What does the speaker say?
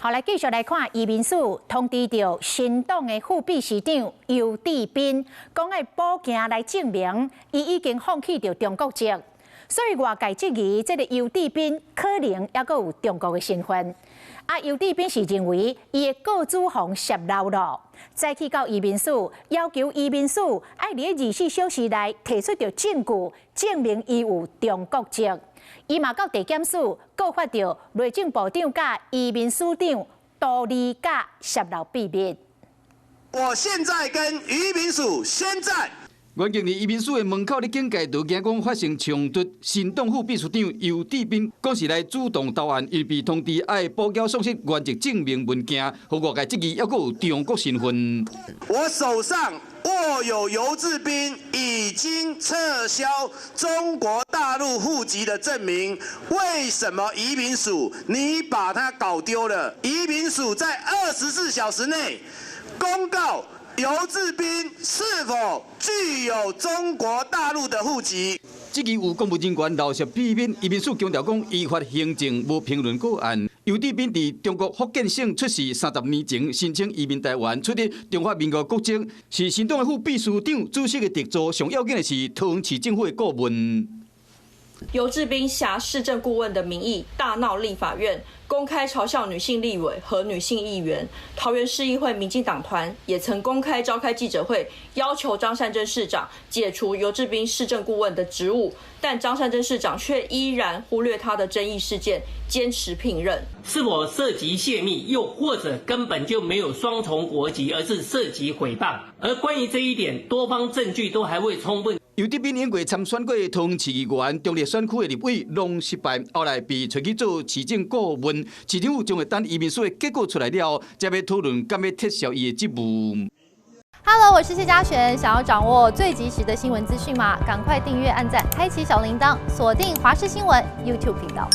好，来继续来看移民署通知到新党的副秘书长游志斌，讲要补件来证明伊已经放弃掉中国籍，所以外界质疑这个游志斌可能还阁有中国的身份。游志斌是认为伊的告主防泄露了，再去到移民署要求移民署爱伫24小时内提出着证据，证明伊有中国籍。伊嘛到地检署告发到内政部长甲移民署长多利甲泄露秘密。我现在跟移民署宣战。原经伫移民署的门口咧警戒，就惊讲发生冲突。新党副秘书长游志斌讲是来主动投案，因被通知爱补交送出原籍证明文件，和外界质疑，还阁有中国身份。我手上握有游志斌已经撤销中国大陆户籍的证明，为什么移民署你把它搞丢了？移民署在24小时内公告游志斌是否具有中国大陆的户籍？至于有公务人员漏泄秘密，移民署强调讲依法行政，无评论个案。游志斌伫中国福建省出世30年前，申请移民台湾，取得中华民国国籍，是新党的副秘书长主席的特助。上要紧的是桃园市政府的顾问。游志斌挟市政顾问的名义大闹立法院，公开嘲笑女性立委和女性议员。桃园市议会民进党团也曾公开召开记者会，要求张善政市长解除游志斌市政顾问的职务，但张善政市长却依然忽略他的争议事件，坚持聘任。是否涉及泄密，又或者根本就没有双重国籍，而是涉及诽谤？而关于这一点，多方证据都还未充分。游志斌因为参选过桃园市议员，中立选区的立委拢失败，后来被找去做市政顾问。市政府将会等移民署的结果出来了，才要讨论敢要撤销伊的职务。Hello， 我是谢嘉璇。想要掌握最及时的新闻资讯吗？赶快订阅、按赞、开启小铃铛，锁定华视新闻 YouTube 频道。